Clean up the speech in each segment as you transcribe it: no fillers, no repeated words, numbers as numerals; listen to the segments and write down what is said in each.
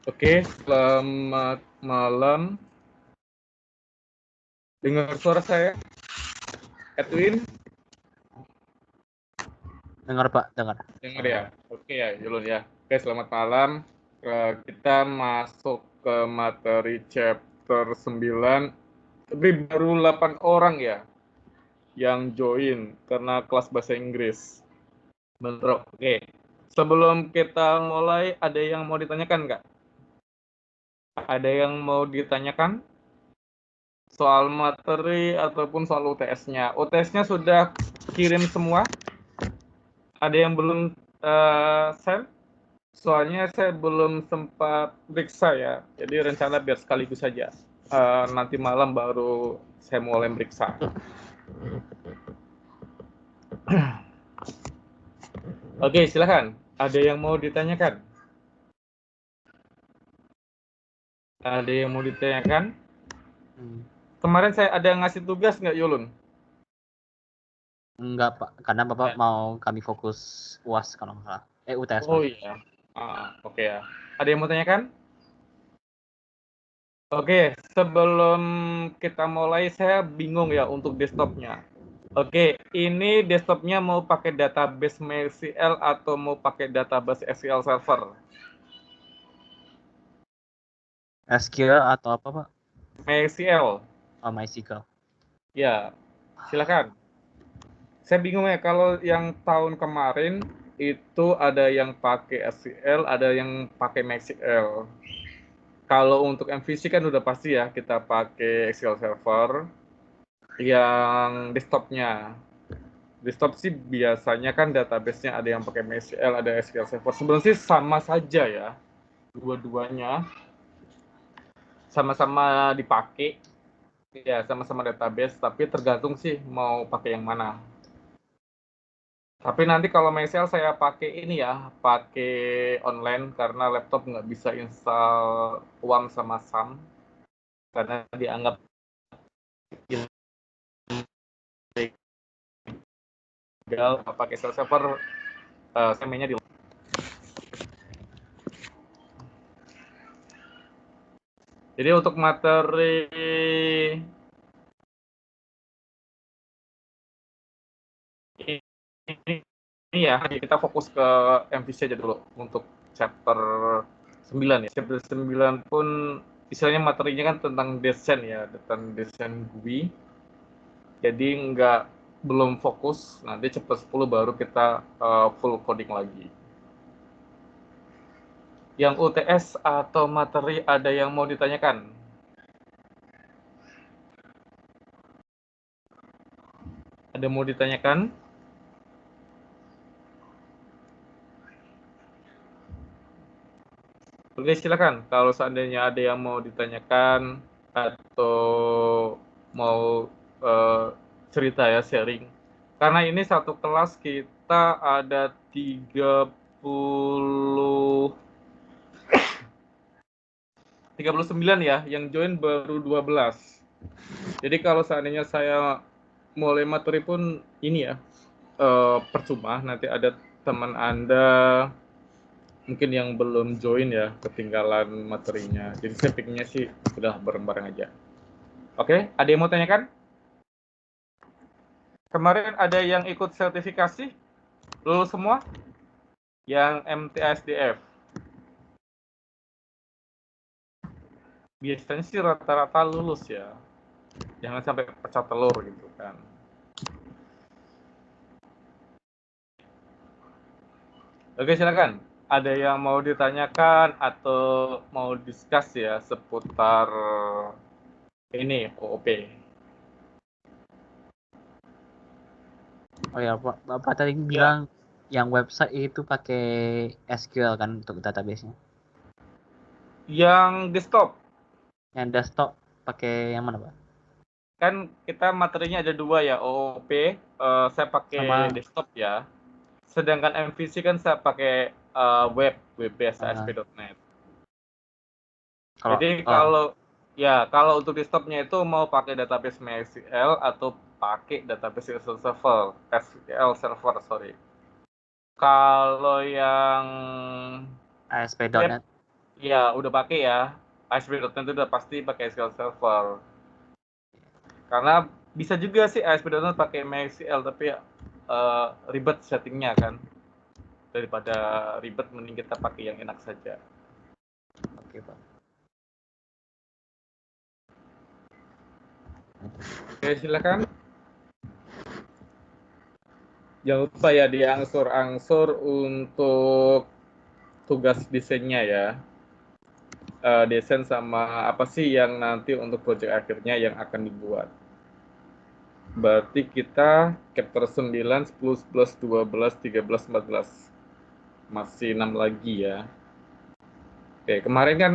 Oke, selamat malam. Dengar suara saya, Edwin? Dengar Pak, dengar. Dengar ya? Oke ya, Julun ya. Oke, selamat malam. Kita masuk ke materi chapter 9. Tapi baru 8 orang ya yang join karena kelas bahasa Inggris. Bener, oke. Sebelum kita mulai, ada yang mau ditanyakan nggak? Ada yang mau ditanyakan? Soal materi ataupun soal UTS-nya. UTS-nya sudah kirim semua? Ada yang belum send? Soalnya saya belum sempat periksa ya. Jadi rencana biar sekaligus saja. Nanti malam baru saya mulai meriksa. Oke, silakan. Ada yang mau ditanyakan? Ada yang mau ditanyakan? Kemarin saya ada ngasih tugas nggak, Yulun? Enggak Pak, karena Bapak mau kami fokus UAS kalau nggak salah. UTS. Oh iya. Oke ya. Ada yang mau tanyakan? Oke, sebelum kita mulai saya bingung ya untuk desktopnya. Oke, ini desktopnya mau pakai database MySQL atau mau pakai database SQL Server? SQL atau apa Pak? MySQL. Oh, MySQL. Ya, silakan. Saya bingung ya, kalau yang tahun kemarin itu ada yang pakai SQL, ada yang pakai MySQL. Kalau untuk MVC kan udah pasti ya kita pakai SQL Server. Yang desktopnya, desktop sih biasanya kan database-nya ada yang pakai MySQL, ada SQL Server. Sebenarnya sih sama saja ya, dua-duanya sama-sama dipakai, ya sama-sama database, tapi tergantung sih mau pakai yang mana. Tapi nanti kalau MySQL saya pakai ini ya, pakai online karena laptop nggak bisa install WAM sama SAM karena dianggap ilegal. Pakai SQL Server, saya mainnya di. Jadi untuk materi ini ya, kita fokus ke MVC aja dulu untuk chapter 9 ya. Chapter 9 pun istilahnya materinya kan tentang desain ya, tentang desain GUI. Jadi belum fokus, nanti chapter 10 baru kita full coding lagi. Yang UTS atau materi ada yang mau ditanyakan? Ada mau ditanyakan? Oke, silakan. Kalau seandainya ada yang mau ditanyakan atau mau cerita ya, sharing. Karena ini satu kelas kita ada 39 ya, yang join baru 12. Jadi kalau seandainya saya mulai materi pun ini ya, percuma, nanti ada teman Anda mungkin yang belum join ya, ketinggalan materinya. Jadi saya pikirnya sih udah bareng-bareng aja. Oke, ada yang mau tanyakan? Kemarin ada yang ikut sertifikasi? Lulus semua? Yang MTSDF? Biasanya sih rata-rata lulus ya. Jangan sampai pecah telur gitu kan. Oke, silakan. Ada yang mau ditanyakan atau mau discuss ya seputar ini OOP? Oh ya, Bapak tadi bilang yang website itu pakai SQL kan untuk database-nya. Yang desktop. Yang desktop pakai yang mana, Pak? Kan kita materinya ada dua ya, OOP. Saya pakai desktop ya. Sedangkan MVC kan saya pakai web-based ASP.NET. Jadi kalau untuk desktopnya itu mau pakai database MySQL atau pakai database SQL Server, sorry. Kalau yang ASP.NET. Iya, udah pakai ya. ASP.NET itu udah pasti pakai SQL Server. Karena bisa juga sih ASP.NET pakai MySQL, tapi ribet settingnya kan. Daripada ribet, mending kita pakai yang enak saja. Oke, Pak. Oke, silakan. Jangan lupa ya diangsur-angsur untuk tugas desainnya ya. Desain sama apa sih yang nanti untuk proyek akhirnya yang akan dibuat. Berarti kita chapter 9, 10, 11, 12, 13, 14. Masih 6 lagi ya. Oke, kemarin kan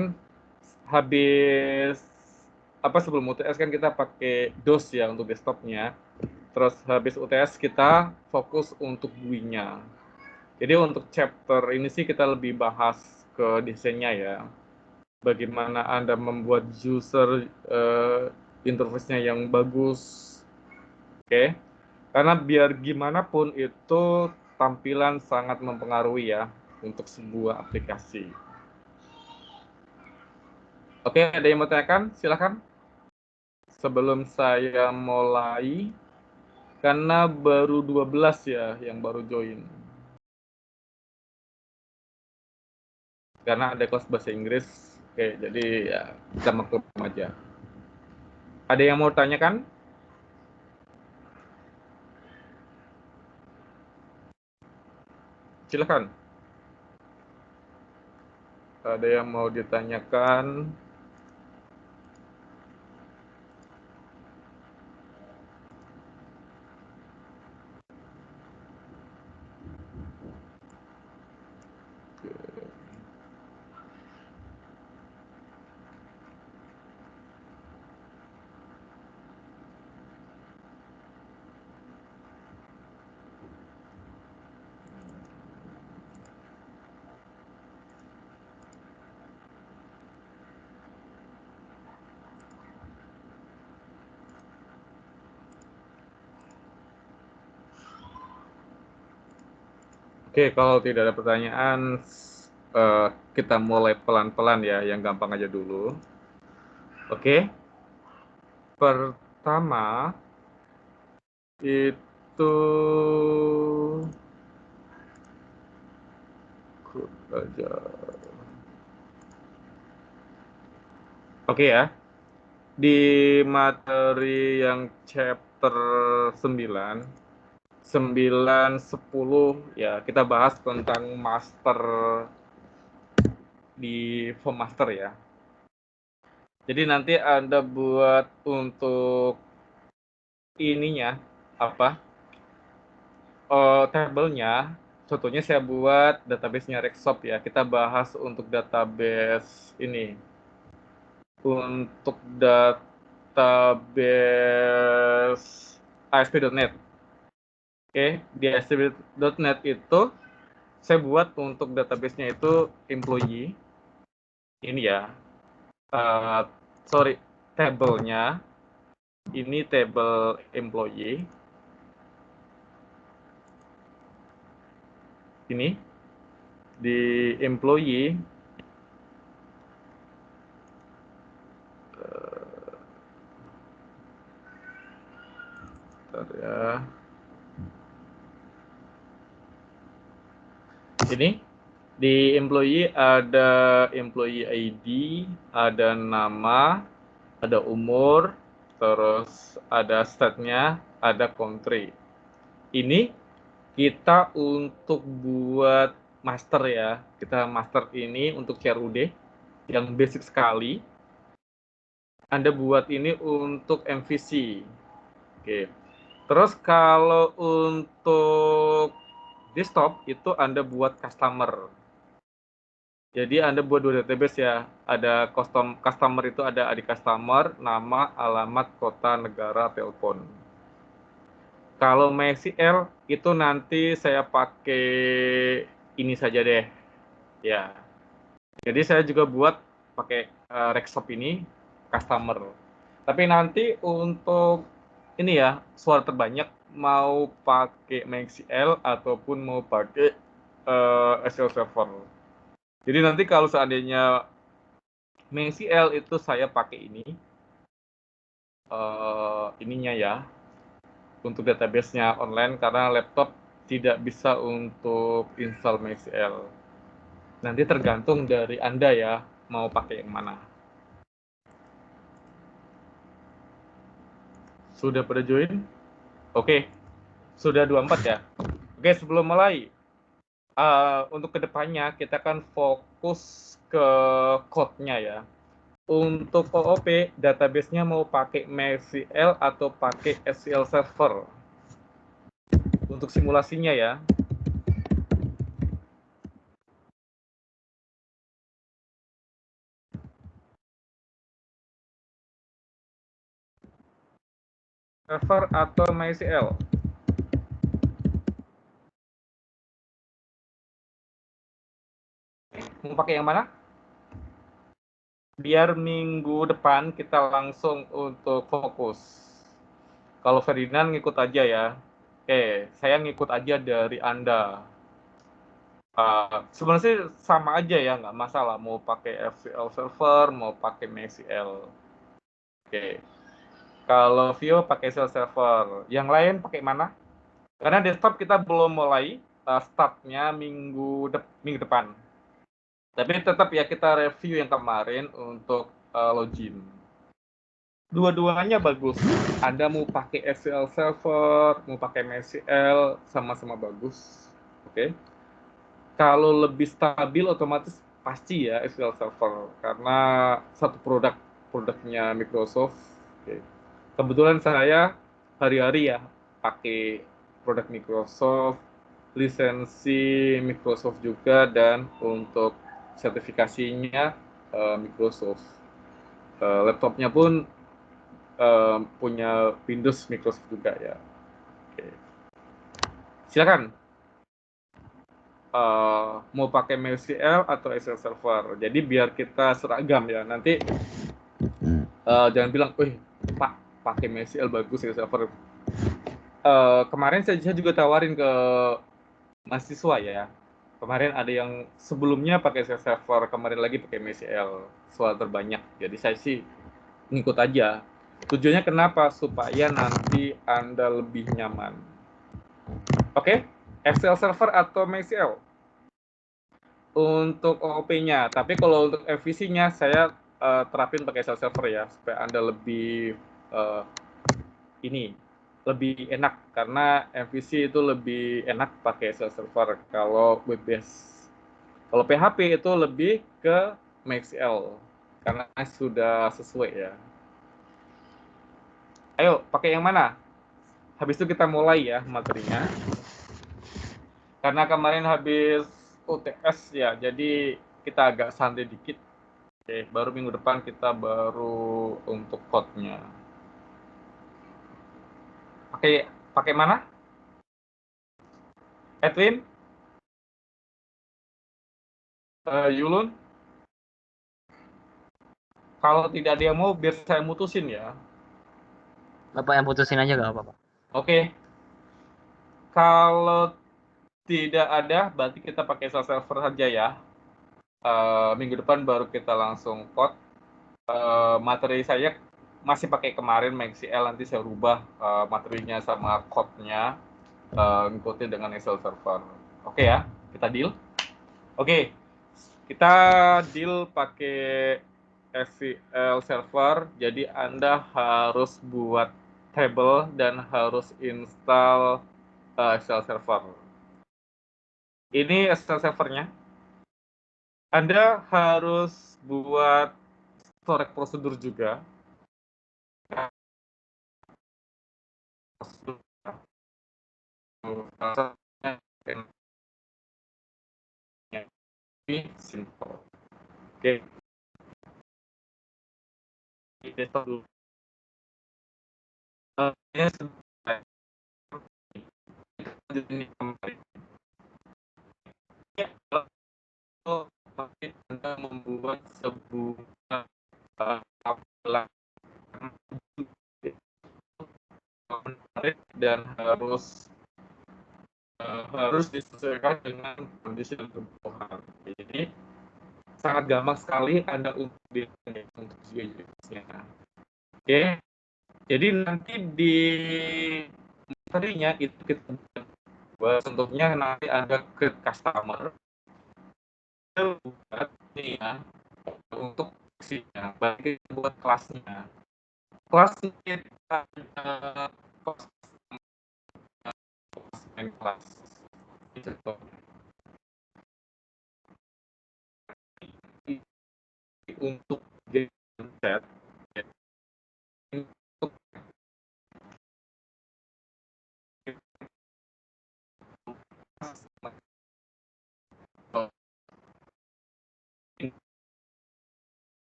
habis sebelum UTS kan kita pakai DOS ya untuk desktopnya. Terus habis UTS kita fokus untuk GUI-nya. Jadi untuk chapter ini sih kita lebih bahas ke desainnya ya. Bagaimana Anda membuat user interface-nya yang bagus. Oke. Karena biar gimana pun itu tampilan sangat mempengaruhi ya untuk sebuah aplikasi. Oke, ada yang mau tanyakan? Silakan. Sebelum saya mulai, karena baru 12 ya yang baru join. Karena ada kelas bahasa Inggris, oke, jadi ya kita maklum aja. Ada yang mau tanyakan? Silakan. Ada yang mau ditanyakan? Oke, kalau tidak ada pertanyaan, kita mulai pelan-pelan ya, yang gampang aja dulu. Oke, pertama itu aja. Oke ya, di materi yang chapter 9, 9, 10 ya kita bahas tentang master di form master ya. Jadi nanti Anda buat untuk ininya tabelnya. Contohnya saya buat database-nya Rexop ya. Kita bahas untuk database ini. Untuk database ASP.NET. Oke, di ASP.NET itu saya buat untuk database-nya itu employee. Ini ya. Tabelnya. Ini table employee. Ini di employee ya. Ini di employee ada employee ID, ada nama, ada umur, terus ada state-nya, ada country. Ini kita untuk buat master ya. Kita master ini untuk CRUD yang basic sekali. Anda buat ini untuk MVC. Oke. Terus kalau untuk desktop itu Anda buat customer. Jadi Anda buat 2 database ya. Ada customer itu ada ID customer, nama, alamat, kota, negara, telepon. Kalau MySQL itu nanti saya pakai ini saja deh. Ya. Jadi saya juga buat pakai Rexop ini customer. Tapi nanti untuk ini ya, suara terbanyak mau pakai MySQL ataupun mau pakai SQL Server. Jadi nanti kalau seandainya MySQL itu saya pakai ini, ininya ya, untuk database-nya online karena laptop tidak bisa untuk install MySQL. Nanti tergantung dari Anda ya, mau pakai yang mana. Sudah pada join? Oke, sudah 24 ya. Oke, sebelum mulai, untuk kedepannya kita kan fokus ke code-nya ya. Untuk OOP, database-nya mau pakai MySQL atau pakai SQL Server. Untuk simulasinya ya. Server atau MySQL. Mau pakai yang mana? Biar minggu depan kita langsung untuk fokus. Kalau Ferdinand ngikut aja ya. Oke, saya ngikut aja dari Anda. Sebenarnya sih sama aja ya, nggak masalah. Mau pakai SQL Server, mau pakai MySQL. Oke. Kalau Vio pakai SQL Server. Yang lain pakai mana? Karena desktop kita belum mulai, startnya minggu depan. Tapi tetap ya kita review yang kemarin untuk login. Dua-duanya bagus. Anda mau pakai SQL Server, mau pakai MySQL, sama-sama bagus. Oke. Kalau lebih stabil otomatis pasti ya SQL Server karena satu produknya Microsoft. Oke. Kebetulan saya hari-hari ya pakai produk Microsoft, lisensi Microsoft juga, dan untuk sertifikasinya Microsoft. Laptopnya pun punya Windows Microsoft juga ya. Oke. Silakan. Mau pakai MySQL atau SQL Server. Jadi biar kita seragam ya. Nanti jangan bilang, "Wih, Pak, pakai MySQL bagus SQL Server." Kemarin saya juga tawarin ke mahasiswa ya. Kemarin ada yang sebelumnya pakai SQL Server, kemarin lagi pakai MySQL. Soal terbanyak. Jadi saya sih ngikut aja. Tujuannya kenapa? Supaya nanti Anda lebih nyaman. Oke? SQL Server atau MySQL? Untuk OOP-nya. Tapi kalau untuk MVC-nya saya terapin pakai SQL Server ya, supaya Anda lebih lebih enak karena MVC itu lebih enak pakai SQL Server kalau web base. Kalau PHP itu lebih ke MySQL karena sudah sesuai ya. Ayo, pakai yang mana? Habis itu kita mulai ya materinya. Karena kemarin habis UTS ya, jadi kita agak santai dikit. Oke, baru minggu depan kita baru untuk code-nya. Pakai mana? Edwin? Yulun? Kalau tidak ada yang mau, biar saya mutusin ya. Bapak yang putusin aja gak apa-apa. Oke. Kalau tidak ada, berarti kita pakai SQL Server saja ya. Minggu depan baru kita langsung code. Materi saya masih pakai kemarin MySQL, nanti saya rubah materinya sama code-nya, ngikutin dengan SQL Server. Oke ya, kita deal. Oke, kita deal pakai SQL Server. Jadi Anda harus buat table dan harus install SQL Server. Ini SQL Servernya. Anda harus buat storage prosedur juga. Simple. Oke, kita dulu. Ini sebenarnya ini kemarin. Kalau Anda membuat sebuah tampilan menarik dan harus disesuaikan dengan kondisi kebutuhan. Jadi sangat gampang sekali Anda untuk untuk UX-nya. Oke, jadi nanti di materinya itu kita buat contohnya nanti ada ke customer buat nih ya untuk fungsinya, bagi buat kelasnya. Kelas kita kelas main kelas itu untuk game chat untuk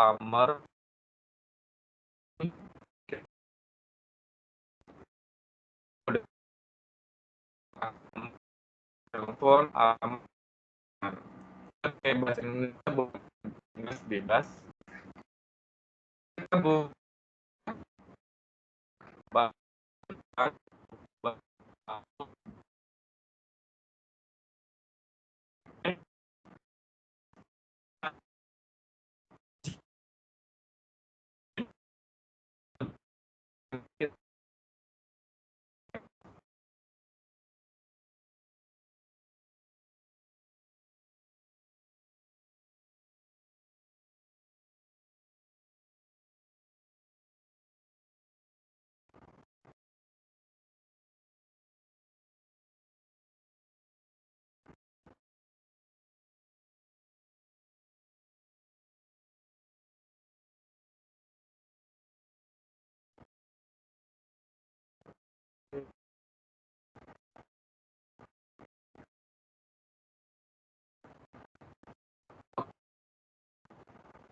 customer telepon kayak bahasa Indonesia bebas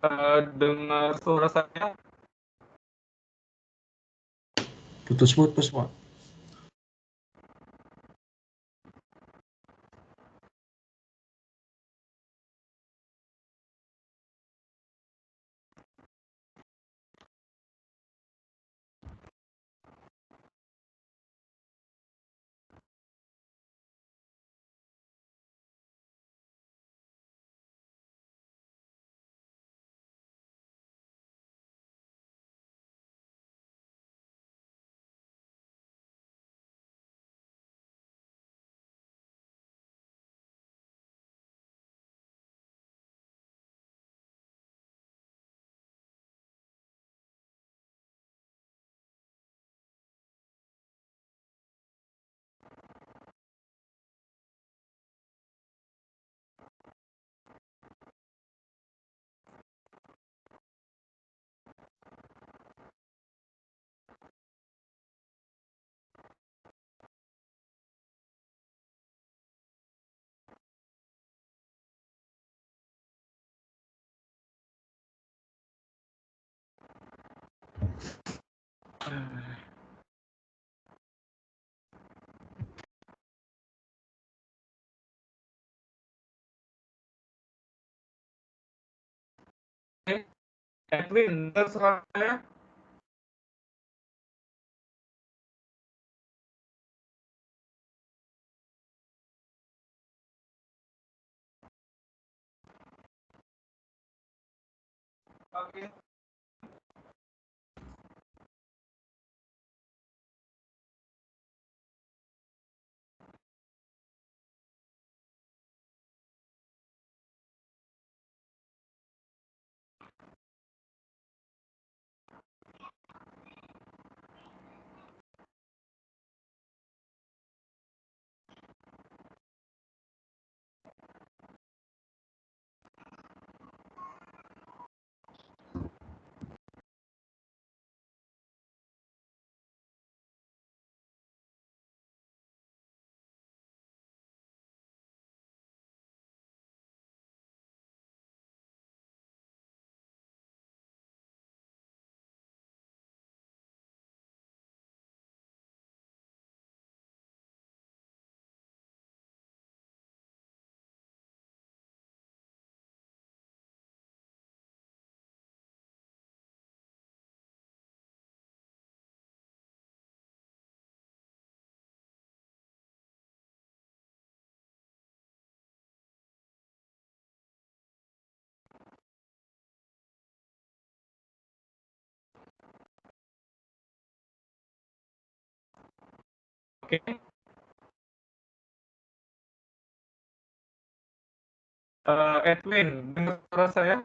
kita dengar suara saya. Putus-putus, Pak. Edwin, dengar suara saya? Oke. Oke. Edwin, dengar suara saya?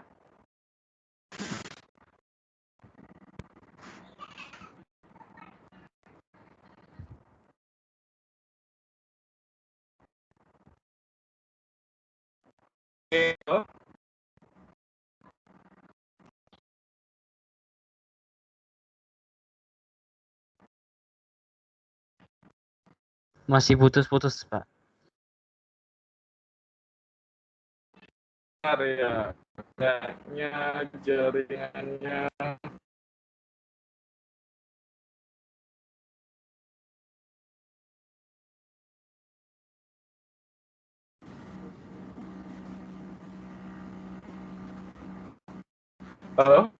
Oke. Oh, Masih putus-putus, Pak. bentar ya. Kayaknya jaringannya. Halo?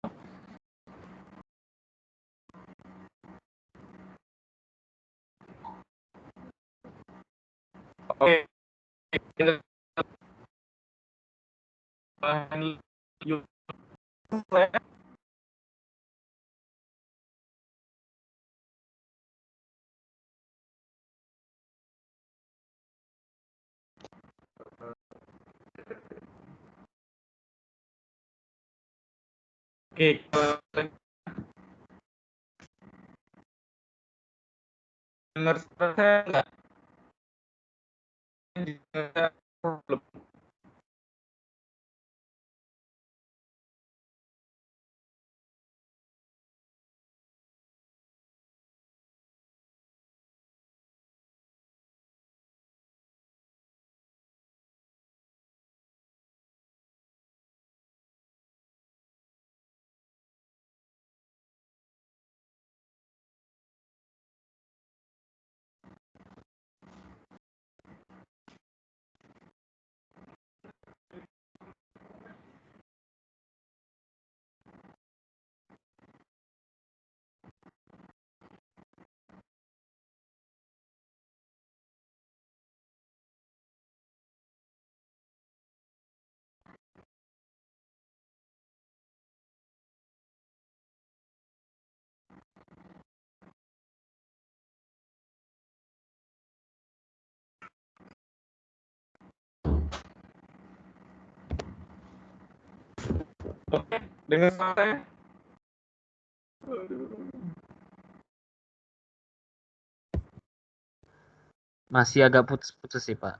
Oke. Kita saya. Oke, dengar suara saya nggak? Dengar problem. Oke, dengar suara saya? Masih agak putus-putus sih, Pak.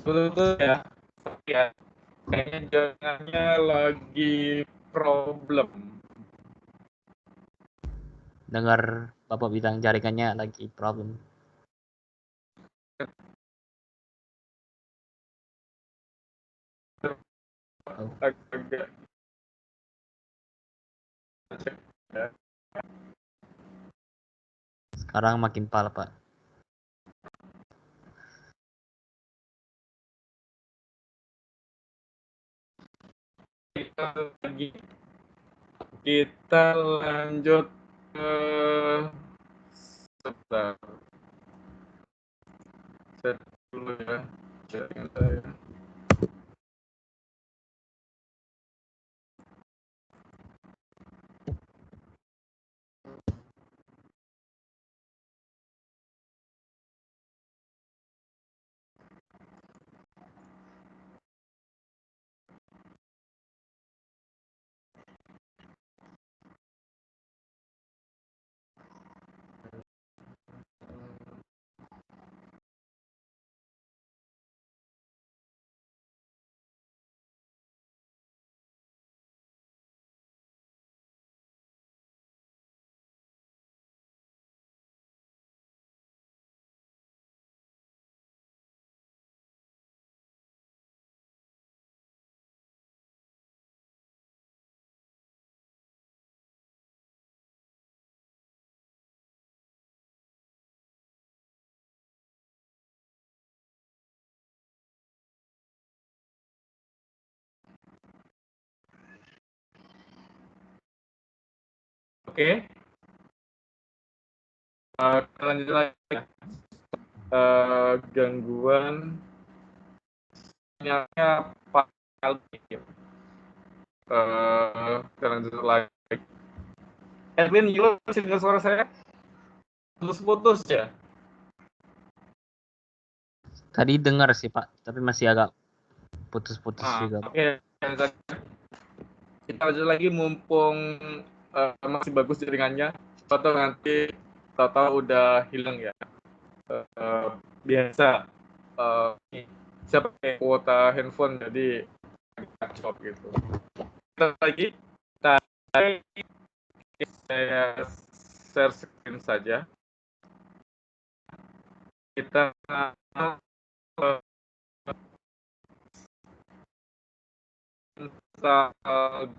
Betul ya. Ya, kayaknya jaringannya lagi problem. Dengar Bapak bilang jaringannya lagi problem. Agak cek ya. Sekarang makin parah, Pak. Kita lanjut ke sebentar. Set dulu ya jaringan saya. Oke, kita lanjut lagi. Gangguan sinyalnya Pak Aldi. Kita lanjut lagi. Edwin, Yilo masih dengar suara saya? Putus-putus ya? Tadi dengar sih Pak, tapi masih agak putus-putus juga. Oke. Kita lanjut lagi mumpung masih bagus jaringannya. Atau nanti tahu udah hilang ya. Biasa siapa pakai kuota handphone jadi laptop gitu. Kita lagi saya share screen saja. Kita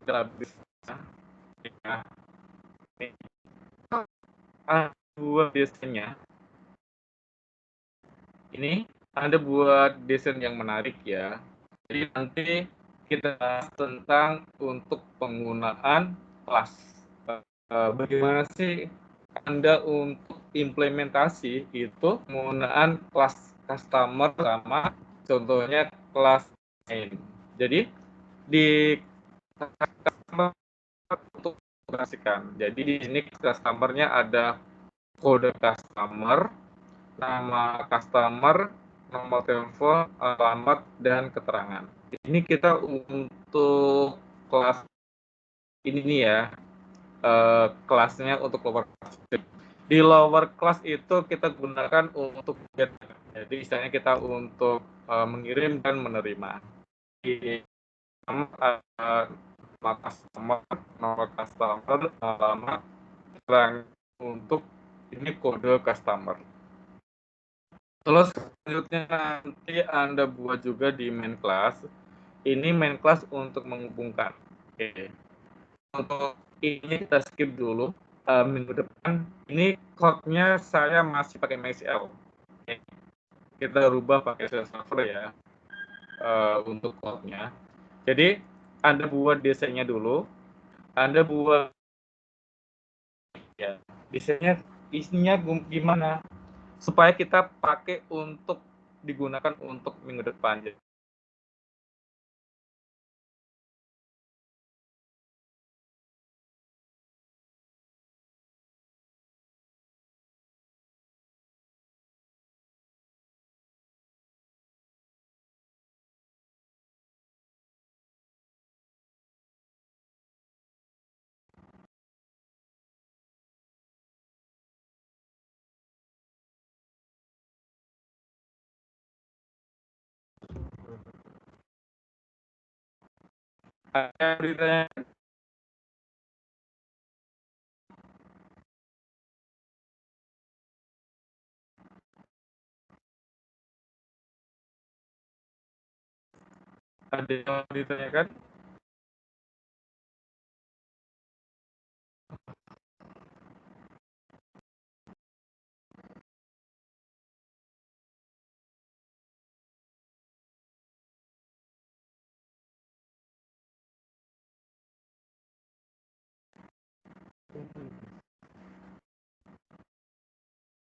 grafisnya ya. Buat desainnya ini Anda buat desain yang menarik ya. Jadi nanti kita bahas tentang untuk penggunaan kelas. Bagaimana sih Anda untuk implementasi itu penggunaan kelas customer sama contohnya kelas lain. Jadi di customer untuk operasikan. Jadi di sini customer-nya ada kode customer, nama customer, nomor telepon, alamat, dan keterangan. Ini kita untuk kelas ini nih ya, kelasnya untuk lower class. Di lower class itu kita gunakan untuk get. Jadi misalnya kita untuk mengirim dan menerima. Di nama customer, nomor customer, alamat, keterangan untuk ini kode customer. Terus selanjutnya nanti Anda buat juga di main class. Ini main class untuk menghubungkan. Oke. Untuk ini kita skip dulu. Minggu depan ini code-nya saya masih pakai MySQL. Oke. Kita rubah pakai SQL Server ya untuk code-nya. Jadi Anda buat desainnya dulu. Anda buat ya desainnya isinya gimana supaya kita pakai untuk digunakan untuk minggu depan. Ada beritanya. Ada yang ditanyakan?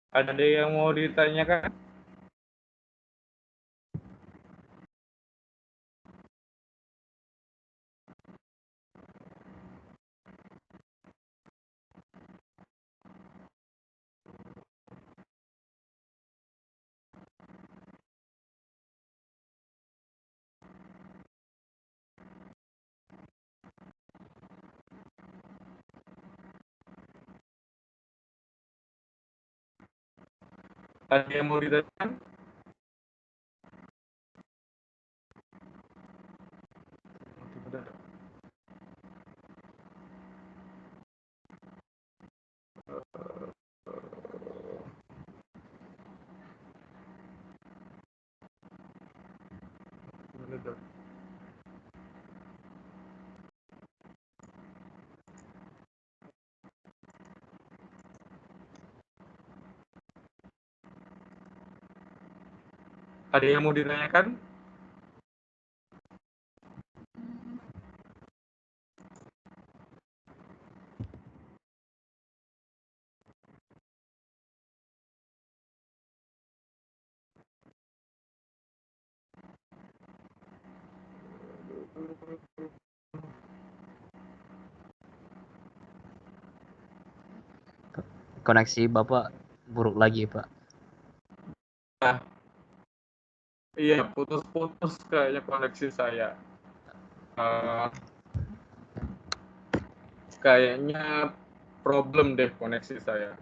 Ada yang mau ditanyakan? Ada yang mau ditanyakan? Ada yang mau ditanyakan? Koneksi Bapak buruk lagi Pak. Nah, Iya, putus-putus kayaknya koneksi saya. Eh, kayaknya problem deh koneksi saya.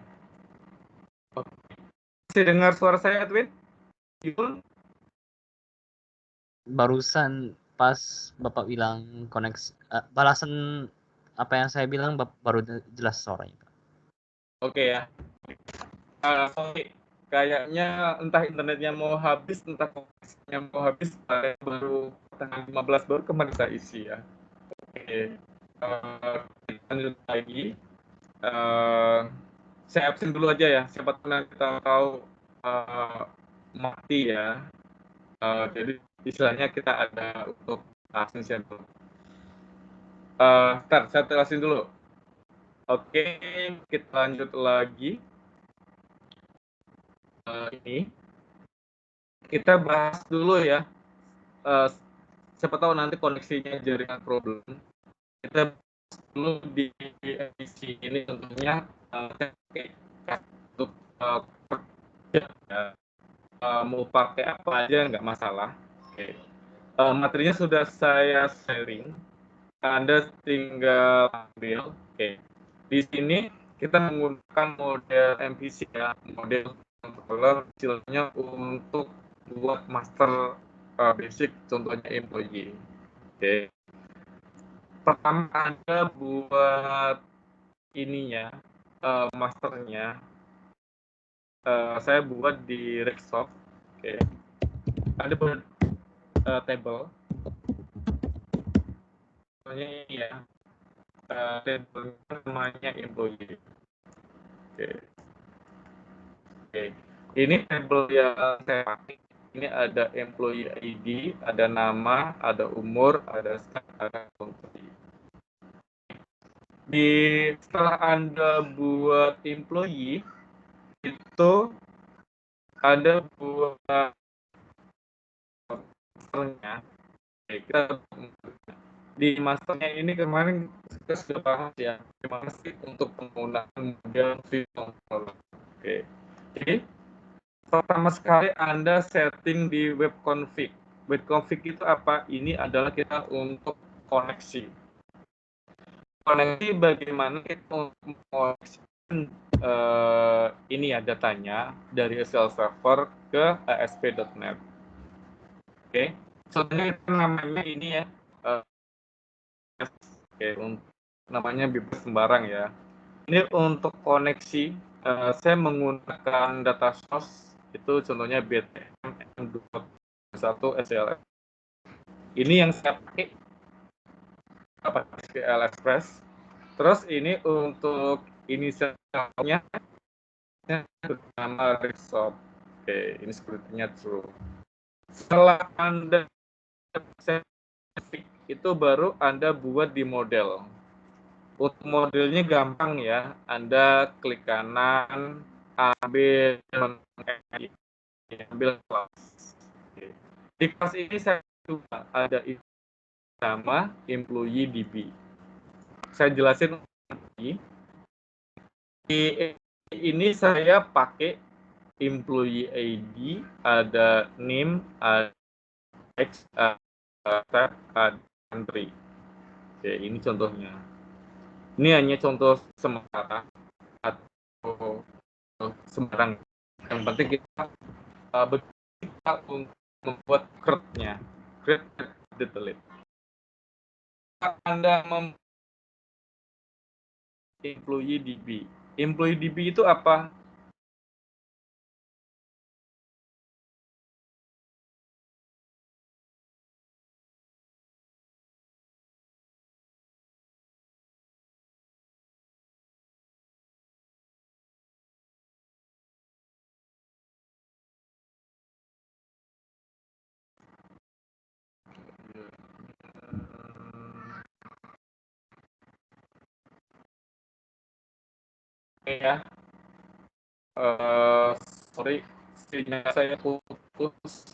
Masih dengar suara saya, Edwin? Yul? Barusan pas Bapak bilang koneksi, balasan apa yang saya bilang baru jelas suaranya. Oke ya. Sorry, kayaknya entah internetnya mau habis, entah koneksinya mau habis, baru tanggal 15 baru kemarin saya isi ya. Oke, kita lanjut lagi. Saya absen dulu aja ya, siapa tahu nanti kita tahu mati ya. Jadi istilahnya kita ada untuk absen sampel. Start, saya jelasin dulu. Oke, kita lanjut lagi. Ini kita bahas dulu ya. Siapa tahu nanti koneksinya jaringan problem. Kita bahas dulu di edisi ini tentunya untuk ya, mau pakai apa aja nggak masalah. Oke. Materinya sudah saya sharing. Anda tinggal ambil. Oke. Di sini kita menggunakan model MVC ya, model controller kecilnya untuk buat master basic, contohnya employee. Oke. Pertama Anda buat ininya, masternya. Saya buat di Rexsoft. Oke. Anda buat table. Contohnya ini ya. Table namanya employee. Oke. Oke. Ini table yang saya pakai. Ini ada employee ID, ada nama, ada umur, ada staff, ada country. Setelah Anda buat employee, itu Anda buat masternya. Kita di masternya ini kemarin kita sudah bahas ya, gimana sih untuk penggunaan model view controller. Oke. Jadi pertama sekali Anda setting di web config. Web config itu apa? Ini adalah kita untuk koneksi. Koneksi bagaimana kita untuk mengoneksi ini ya datanya dari SQL Server ke ASP.NET. Oke. Contohnya namanya ini ya. Oke, namanya bebas sembarang ya. Ini untuk koneksi, saya menggunakan data source itu contohnya BTM M21 SLS. Ini yang saya pakai SQL Express. Terus ini untuk inisialnya bernama Rexsoft. Oke, ini security-nya true. Setelah Anda itu baru Anda buat di model. Untuk modelnya gampang ya. Anda klik kanan, ambil kelas. Di kelas ini saya coba ada nama employee DB. Saya jelasin lagi. Di ini saya pakai employee ID, ada name, ada X, ada country. Oke, ini contohnya. Ini hanya contoh sementara atau sembarang. Yang penting kita kita untuk membuat create-nya, create delete. Anda employee DB. Employee DB itu apa? Ya, sorry, sinyal saya putus.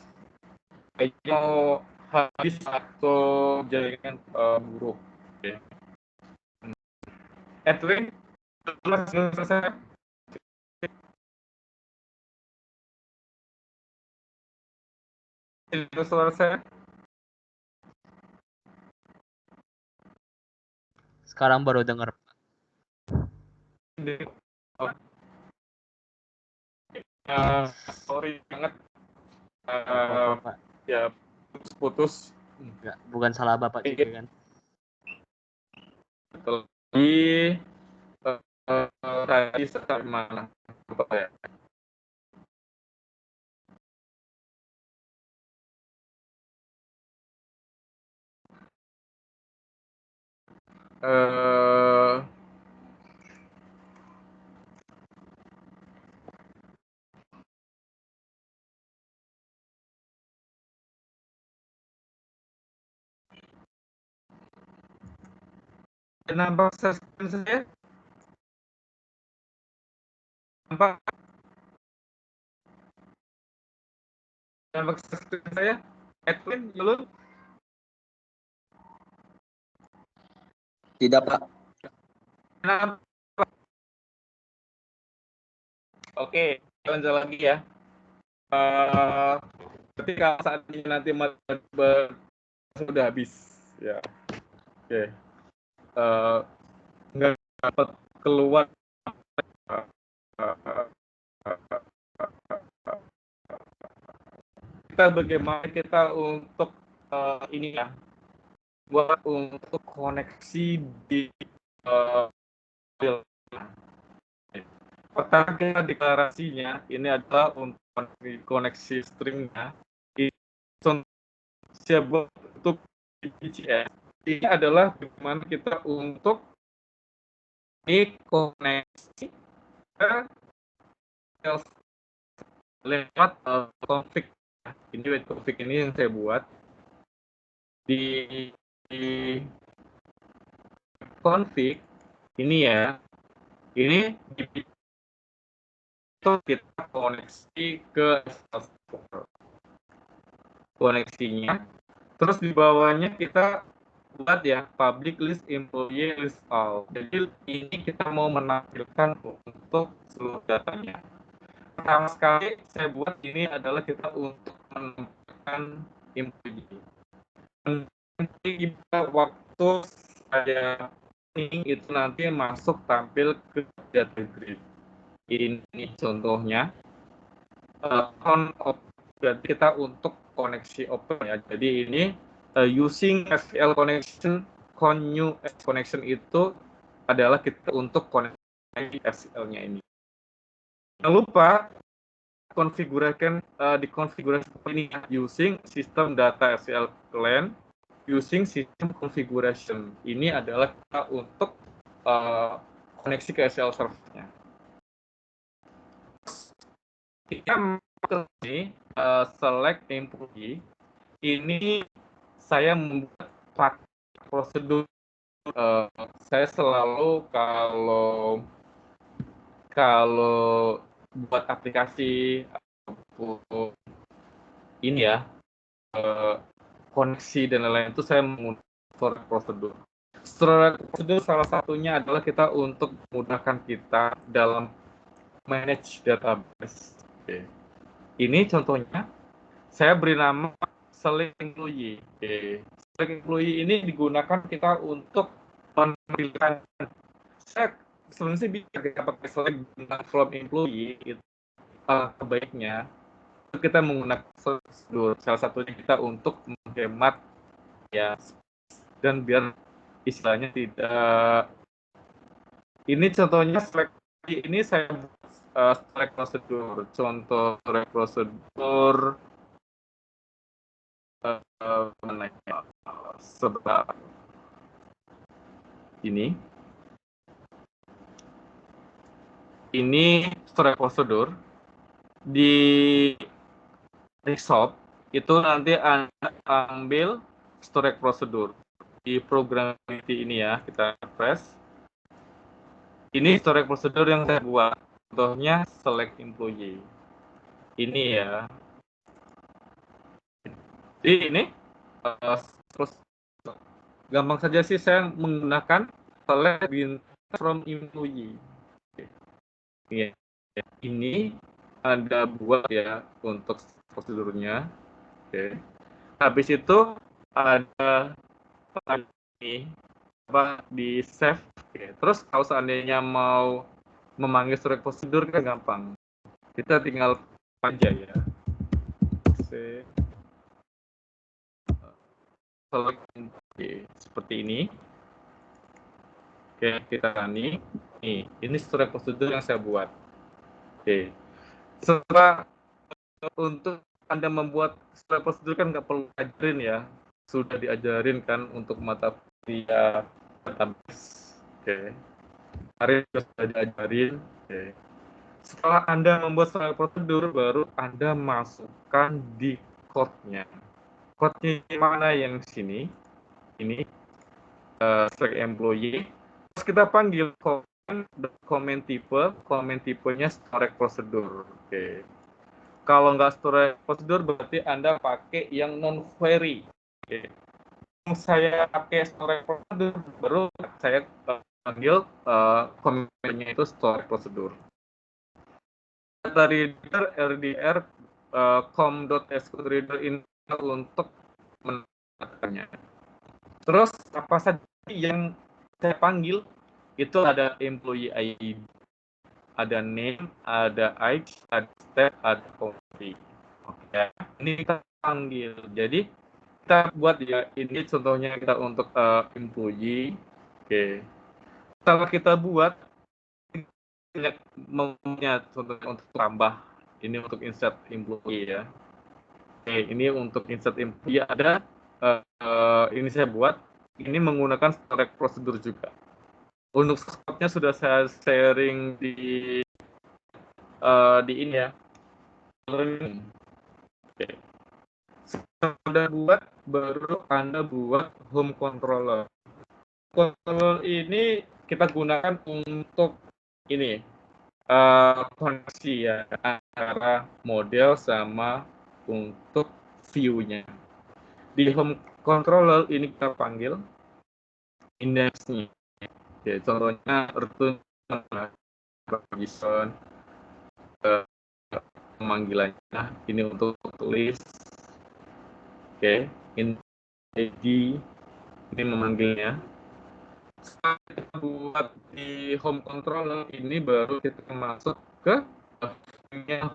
Kayaknya mau habis atau jaringan buruk. Oke. Edwin, selesai. Itu suara saya. Sekarang baru dengar. Sorry banget. Bapak, Ya putus. enggak, bukan salah Bapak juga kan. Betul. Tadi sampai mana? Lupa ya. Nampak screen saya? Nampak screen saya? Edwin, Yulun? Tidak, Pak. Nampak. Oke, jalan-jalan lagi ya. Ketika saat ini nanti sudah habis, ya. Oke. Nggak dapat keluar. Kita bagaimana kita untuk ini ya, buat untuk koneksi di pertama deklarasinya ini adalah untuk koneksi stringnya. Siap buat untuk BCS. Ini adalah bagaimana kita untuk dikoneksi ke lewat config. Ini web config ini yang saya buat di config ini ya. Ini itu kita koneksi ke koneksinya. Terus di bawahnya kita buat ya public list employee list all. Jadi ini kita mau menampilkan untuk seluruh datanya. Pertama sekali saya buat ini adalah kita untuk menampilkan employee. Nanti kita waktu saya ini itu nanti masuk tampil ke data grid. Ini contohnya berarti kita untuk koneksi open ya. Jadi ini using SQL connection, new connection itu adalah kita untuk koneksi SQL-nya ini. Jangan lupa konfigurasikan dikonfigurasi ini using system data SQL client, using system configuration. Ini adalah kita untuk koneksi ke SQL server-nya. Kita ini select employee. Ini saya membuat prosedur. Saya selalu kalau buat aplikasi ini ya koneksi dan lain-lain itu saya menggunakan prosedur. Prosedur salah satunya adalah kita untuk memudahkan kita dalam manage database. Oke. Ini contohnya saya beri nama select employee. Select employee ini digunakan kita untuk menampilkan. Saya sebenarnya bisa kita pakai select from employee itu kebaiknya kita menggunakan prosedur. Salah satunya kita untuk menghemat ya dan biar istilahnya tidak. Ini contohnya select ini saya select prosedur. Contoh select prosedur mana ya? Sebentar. Ini storage prosedur di desktop itu nanti Anda ambil storage prosedur di program ini ya, kita press. Ini storage prosedur yang saya buat, contohnya select employee. Ini ya. Jadi ini terus gampang saja sih saya menggunakan select from employee. Ya, ini Anda buat ya untuk prosedurnya. Oke. Habis itu ada ini di save. Oke. Terus kalau seandainya mau memanggil storage prosedur kan gampang. Kita tinggal aja ya. Save. Oke, seperti ini. Oke, kita nih. Ini storage prosedur yang saya buat. Oke. Setelah untuk Anda membuat storage prosedur kan nggak perlu ajarin ya. Sudah diajarin kan untuk mata kuliah database. Oke. Hari sudah diajarin. Oke. Setelah Anda membuat storage prosedur, baru Anda masukkan di code-nya. Code-nya mana yang sini? Ini select employee. Terus kita panggil comment tipenya storage prosedur. Oke. Kalau nggak storage prosedur berarti Anda pakai yang non query. Oke. Saya pakai storage prosedur, baru saya panggil komennya itu storage prosedur. Dari RDR com.sqlreader ini untuk menetapkannya. Terus apa saja yang saya panggil itu ada employee ID, ada name, ada age, ada step, ada country. Oke, ini kita panggil. Jadi kita buat ya, ini contohnya kita untuk employee. Oke, setelah kita buat maunya contohnya untuk tambah ini untuk insert employee ya. Oke, ini untuk insert employee ada ini saya buat ini menggunakan storage prosedur juga. Untuk scope-nya sudah saya sharing di ini ya. Oke. Setelah Anda buat, baru Anda buat home controller. Controller ini kita gunakan untuk ini koneksi ya antara model sama untuk view-nya. Di home controller ini kita panggil index-nya. Oke, contohnya return provision pemanggilannya ini untuk list. Oke, ID ini memanggilnya. Setelah kita buat di home controller ini baru kita masuk ke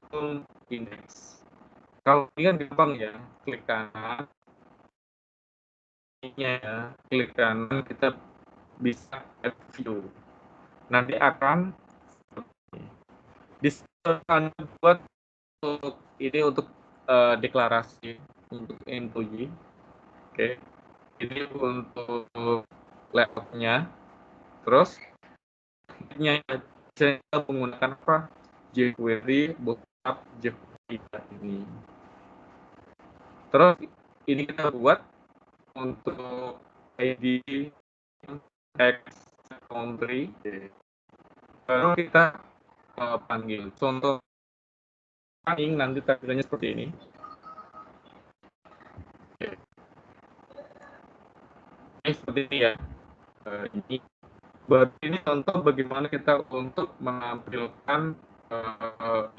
home index. Kalau ini kan gampang ya, klik kanan, ya, klik kanan kita bisa add view. Nanti akan akan buat untuk ini untuk deklarasi untuk employee. Oke, ini untuk layoutnya. Terus ini kita menggunakan apa? jQuery, bootstrap, jQuery ini. Terus ini kita buat untuk ID, X, country. Baru kita panggil. Contoh nanti tampilannya seperti ini. Ini seperti ini ya. Ini baru ini contoh bagaimana kita untuk menampilkan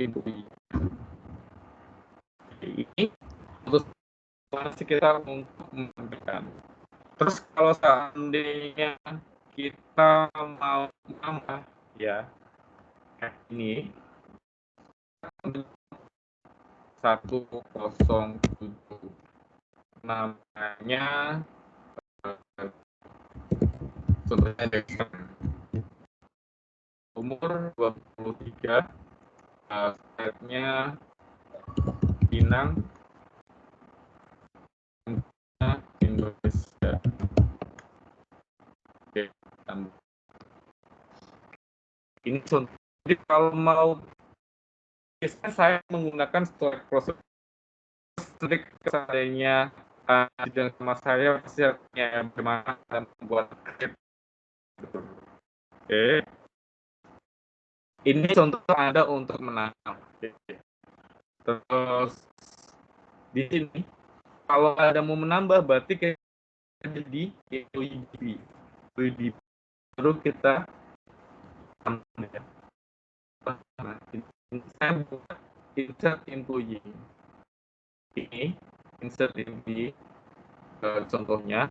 info ini. Ini untuk kita untuk menampilkan. Terus kalau seandainya kita mau menambah ya ini 107 namanya contohnya Dexter, umur 23, stepnya Pinang, Indonesia. Oke, ini contoh. Jadi kalau mau biasanya saya menggunakan storage processor seandainya dan sama saya hasilnya bagaimana membuat script. Oke. Ini contoh Anda untuk menanam. Oke. Terus di sini kalau ada mau menambah berarti kayak di WDB baru kita ya. Saya buat insert employee ini insert ini contohnya.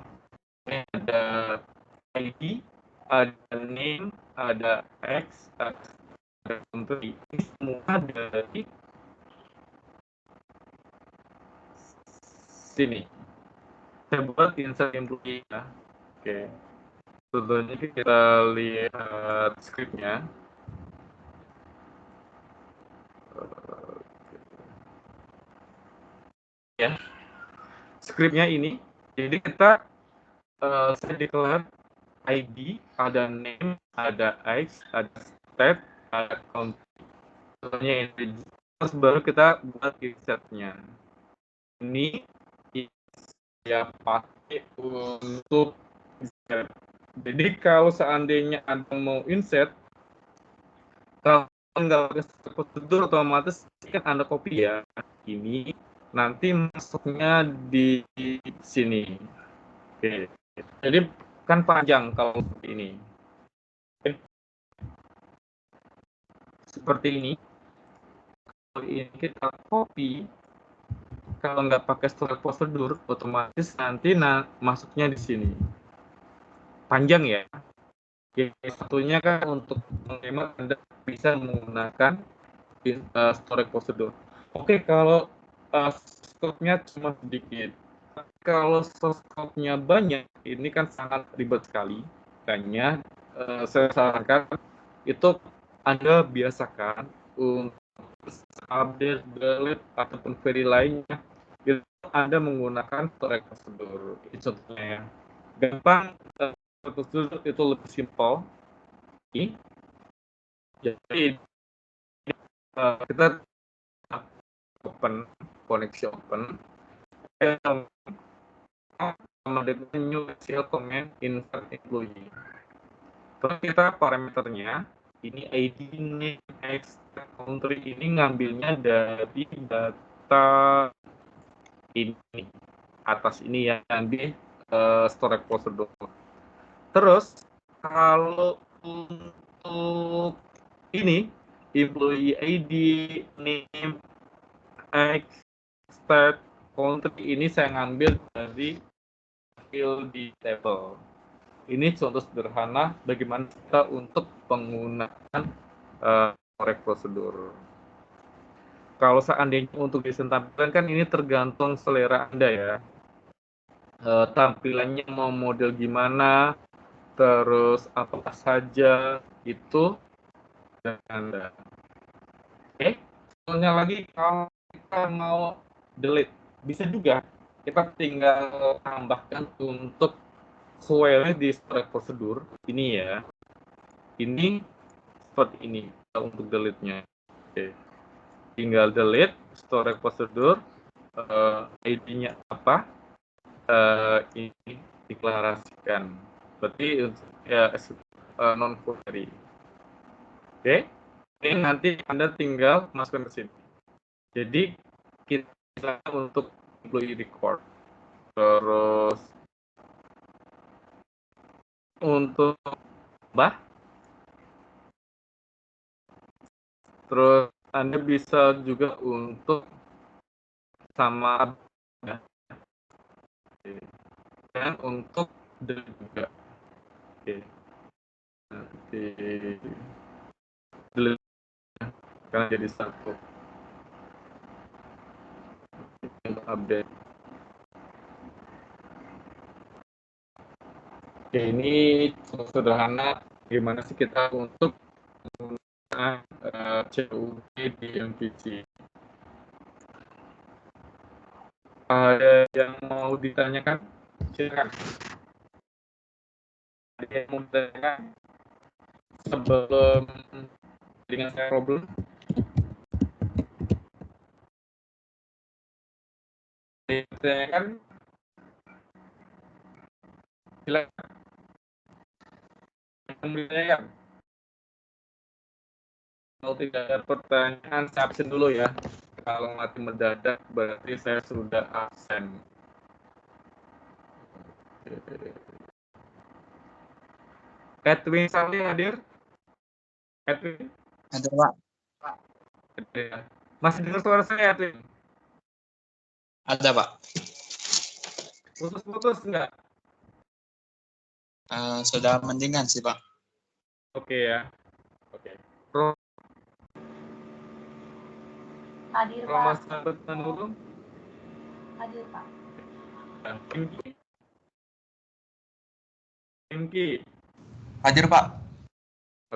Ini ada ID, ada name, ada X, ada country. Ini semua dari sini. Saya buat insert employee ya. Oke. Contohnya kita lihat scriptnya. Ya, scriptnya ini. Jadi kita saya declare ID, ada name, ada X, ada state, ada country. Contohnya ini. Terus baru kita buat insertnya. Ini saya pakai untuk insert. Jadi kalau seandainya Anda mau insert, kalau nggak pakai prosedur otomatis kan Anda copy ya. Ini nanti masuknya di sini. Oke. Jadi kan panjang kalau seperti ini. Oke. Seperti ini. Kalau ini kita copy, kalau nggak pakai storage prosedur, otomatis nanti masuknya di sini. Panjang ya. Satunya kan untuk menghemat Anda bisa menggunakan storage prosedur. Oke, kalau scope-nya cuma sedikit. Kalau scope-nya banyak, ini kan sangat ribet sekali. Makanya saya sarankan itu Anda biasakan untuk update, delete, ataupun query lainnya. Itu Anda menggunakan storage prosedur. Ini contohnya ya. Gampang, prosedur itu lebih simpel. Jadi kita open, koneksi open, sama dengan new SQL command insert employee. Terus kita parameternya, ini ID, name, X, country ini ngambilnya dari data ini, atas ini yang di storage prosedur. Terus kalau untuk ini employee ID, name, X, state, country ini saya ngambil dari field di table. Ini contoh sederhana bagaimana kita untuk penggunaan storage prosedur. Kalau seandainya untuk desain tampilan kan ini tergantung selera Anda ya. Tampilannya mau model gimana, terus apa saja itu dari Anda. Oke, soalnya lagi kalau kita mau delete, bisa juga kita tinggal tambahkan untuk file di storage prosedur ini ya. Ini seperti ini untuk delete-nya. Oke. Tinggal delete storage prosedur, ID-nya apa, ini deklarasikan. Berarti ya non query. Oke. Ini nanti Anda tinggal masukkan ke sini. Jadi kita untuk employee record, terus untuk terus Anda bisa juga untuk sama ya. Dan untuk delete juga. Oke. Nanti delete karena jadi satu. Untuk update. Oke, ini sederhana gimana sih kita untuk menggunakan CUD di MVC. Ada yang mau ditanyakan? Silakan. Ada yang mau ditanyakan sebelum dengan saya problem? Ditanyakan? Silakan. Yang ditanyakan? Kalau tidak ada pertanyaan, saya absen dulu ya. Kalau mati mendadak, berarti saya sudah absen. Edwin Salih hadir? Edwin? Ada, Pak. Masih dengar suara saya, Edwin? Ada, Pak. Putus-putus nggak? Sudah mendingan sih, Pak. Oke ya. Oke. Pro Hadir, Roma Pak. Sahabat Nurul. Hadir, Pak. Hengki. Hengki. Hadir, Pak.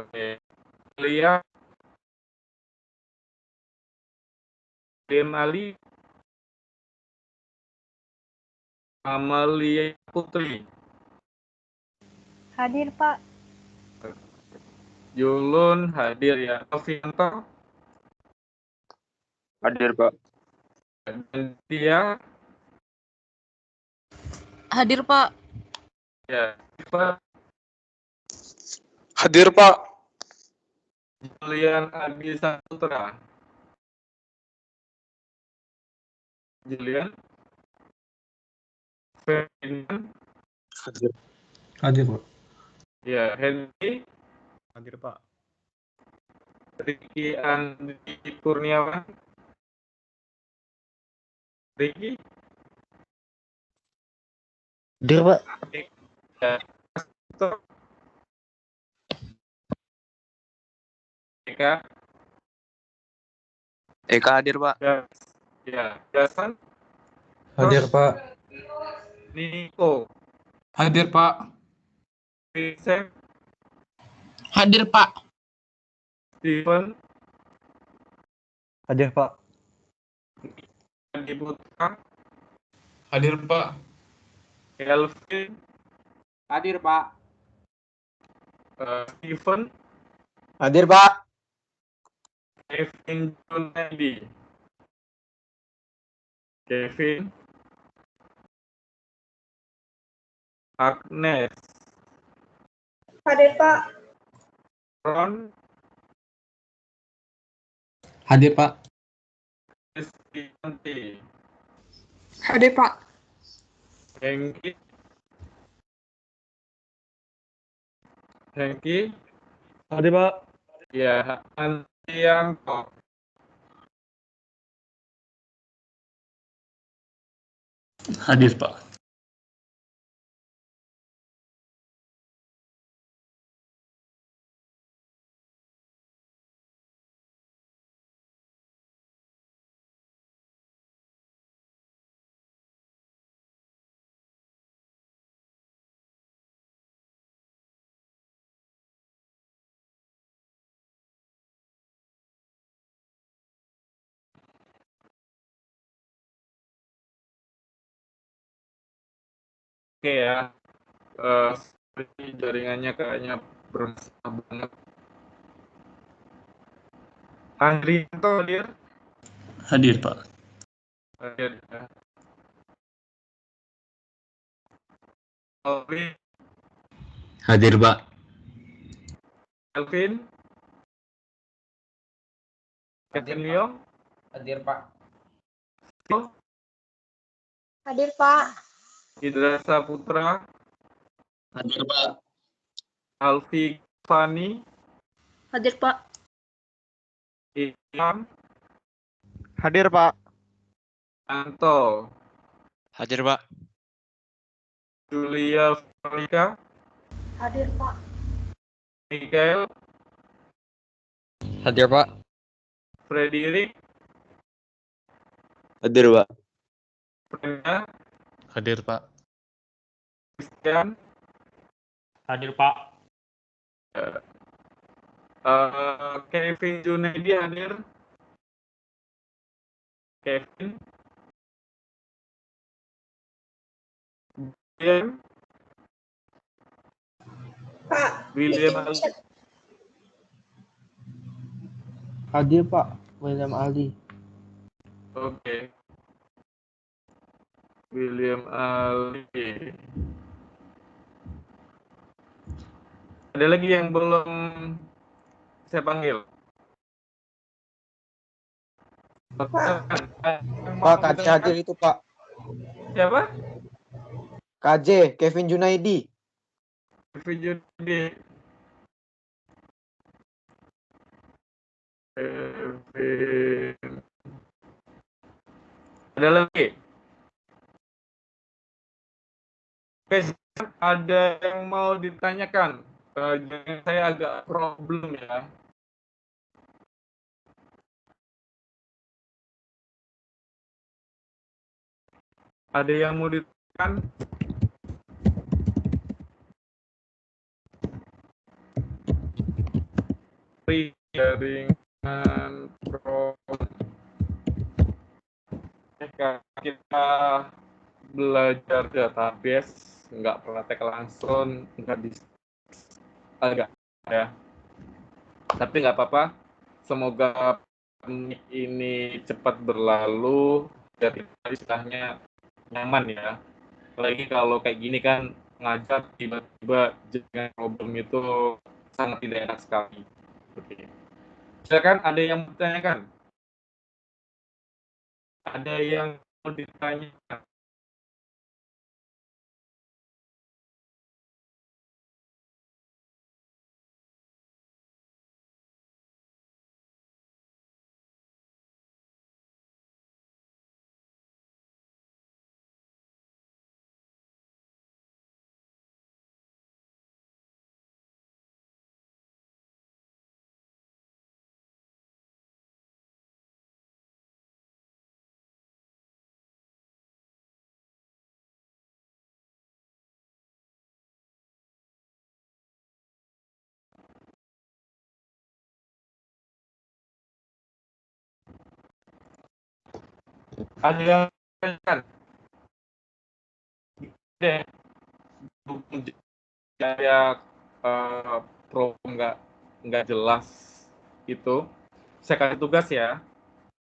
Oke. Lia. Ali. Amalia Putri. Hadir, Pak. Julun hadir ya. Novianto. Hadir, Pak. Dan Tia. Hadir, Pak. Ya. Iva. Hadir, Pak. Julian Adi Saputra. Julian. Ferdinand. Hadir. Hadir, Pak. Ya. Henry. Hadir, Pak. Ricky Andi Kurniawan. Ricky. Hadir, Pak. Ya. Stop. Eka. Eka hadir, Pak. Ya. Jason. Hadir, Pak. Niko. Hadir, Pak. Vincent. Hadir, Pak. Steven. Hadir, Pak. Andi Putra. Hadir, Pak. Kelvin. Hadir, Pak. Steven. Hadir, Pak. Kevin Junaidi. Kevin. Agnes. Hadir, Pak. Ron. Hadir, Pak. Kristianti. Hadir, Pak. Hengki. Hengki. Hadir, Pak. Ya. Antianto. Hadir, Pak. Oke ya. Seperti jaringannya kayaknya berusaha banget. Andrianto hadir. Hadir, Pak. Hadir ya. Alvin. Hadir, Pak. Kelvin. Kevin Leo. Hadir, Pak. Hadir, Pak. Indra Saputra. Hadir, Pak. Alfi Fani. Hadir, Pak. Ilham. Hadir, Pak. Anto. Hadir, Pak. Julia Veronica. Hadir, Pak. Mikael. Hadir, Pak. Frederick. Hadir, Pak. Brenda. Hadir, Pak. Christian. Hadir, Pak. Kevin Junaidi hadir. Kevin. William. Pak. William Ali. Hadir, Pak. William Ali. Oke. William Ali. Ada lagi yang belum saya panggil? Pak, KJ hadir itu, Pak. Siapa? KJ, Kevin Junaidi. Kevin Junaidi. Kevin. Ada lagi? Guys, ada yang mau ditanyakan? Jangan saya agak problem ya. Ada yang mau ditanyakan? Jaringan kita belajar database, nggak praktek langsung, nggak bisa agak ya. Tapi nggak apa-apa. Semoga ini cepat berlalu dan istilahnya nyaman ya. Apalagi kalau kayak gini kan ngajar tiba-tiba dengan problem itu sangat tidak enak sekali. Oke. Silakan, ada yang mau ditanyakan? Ada yang mau ditanyakan? Ada yang ditanyakan? Deh, saya problem nggak jelas itu. Saya kasih tugas ya.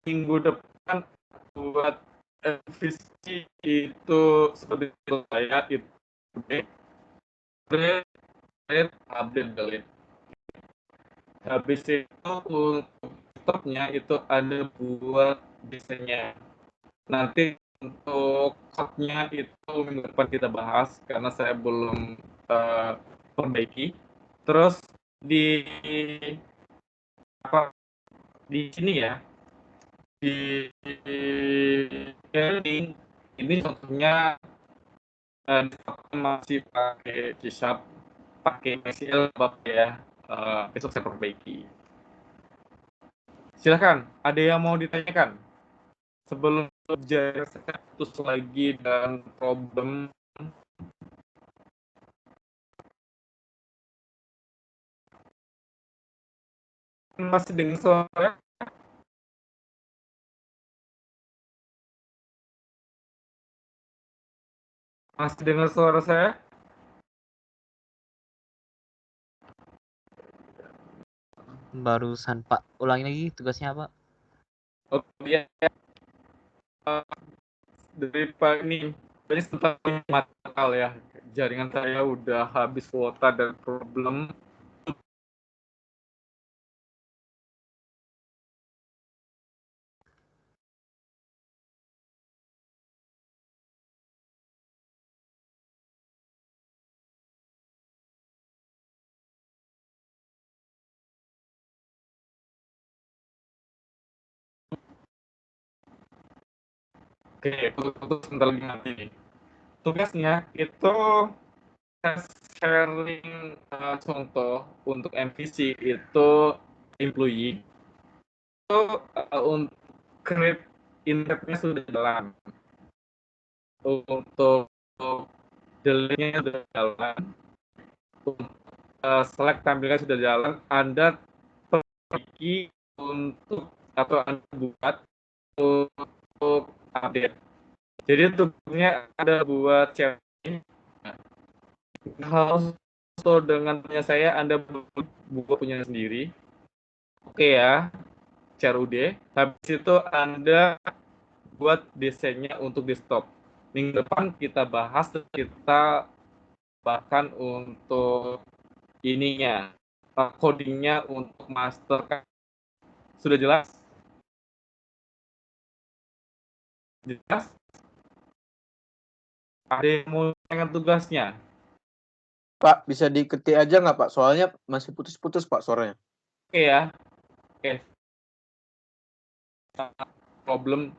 Minggu depan buat revisi itu seperti saya itu update delete. Habis itu untuk stopnya itu ada buat desainnya. Nanti untuk code-nya itu minggu depan kita bahas karena saya belum perbaiki. Terus di apa di sini ya di sharing ini contohnya masih pakai C#, pakai MySQL ya. Besok saya perbaiki. Silakan, ada yang mau ditanyakan sebelum jarak saya putus lagi dan problem? Masih dengar suara? Masih dengar suara saya? Barusan Pak, ulangi lagi tugasnya apa? Oh iya, dari Pak ini tentang material ya. Jaringan saya udah habis kuota dan problem. Oke, untuk sebentar lagi nanti. Tugasnya itu sharing contoh untuk MVC itu employee itu untuk create internetnya sudah jalan, untuk delete-nya sudah jalan, untuk select tampilkan sudah jalan. Anda perbaiki untuk atau Anda buat untuk update. Jadi tugasnya ada buat sharing. Kalau dengan punya saya, Anda buat punya sendiri. Oke ya, CRUD. Habis itu Anda buat desainnya untuk desktop. Minggu depan kita bahas, kita bahkan untuk ininya, codingnya untuk master. Sudah jelas? Jelas? Ada yang mau dengan tugasnya? Pak, bisa diketik aja nggak Pak? Soalnya masih putus-putus Pak suaranya. Oke ya. Oke. Problem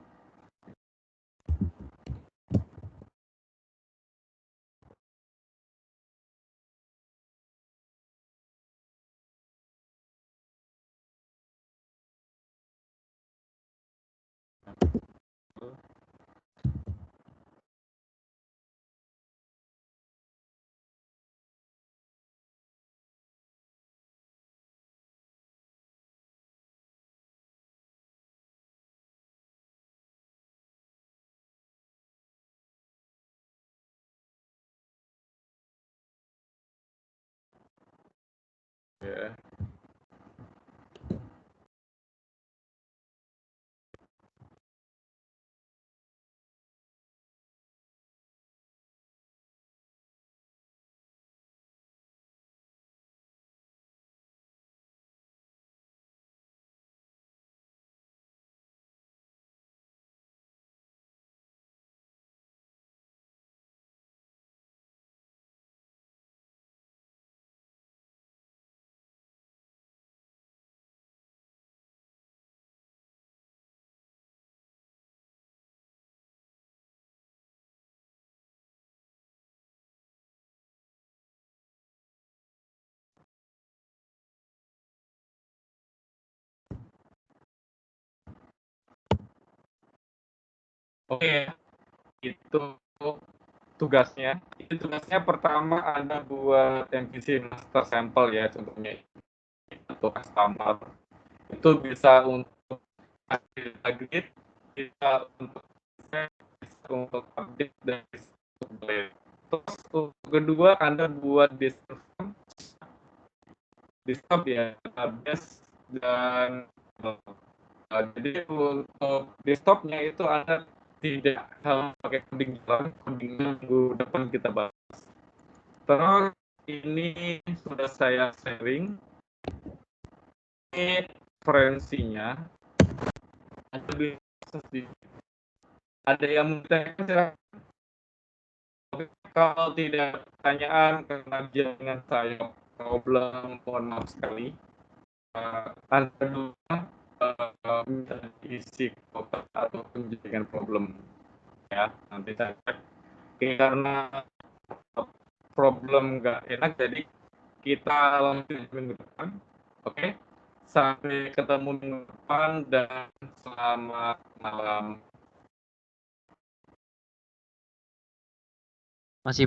ya. Oke, itu tugasnya. Tugasnya pertama ada buat MVC master sampel ya, contohnya untuk customer. Itu bisa untuk target, bisa untuk update dan display. Terus untuk kedua ada buat desktop ya, database dan jadi untuk desktopnya itu ada tidak harus pakai coding jalan, codingnya minggu depan kita bahas. Terus ini sudah saya sharing. Ini referensinya. Ada yang mau ditanyakan silakan. Kalau tidak pertanyaan karena jaringan saya problem, mohon maaf sekali. Anda dulu minta isi kotak atau jaringan problem ya, nanti saya cek. Karena problem nggak enak, jadi kita lanjut minggu depan. Oke, sampai ketemu minggu depan dan selamat malam.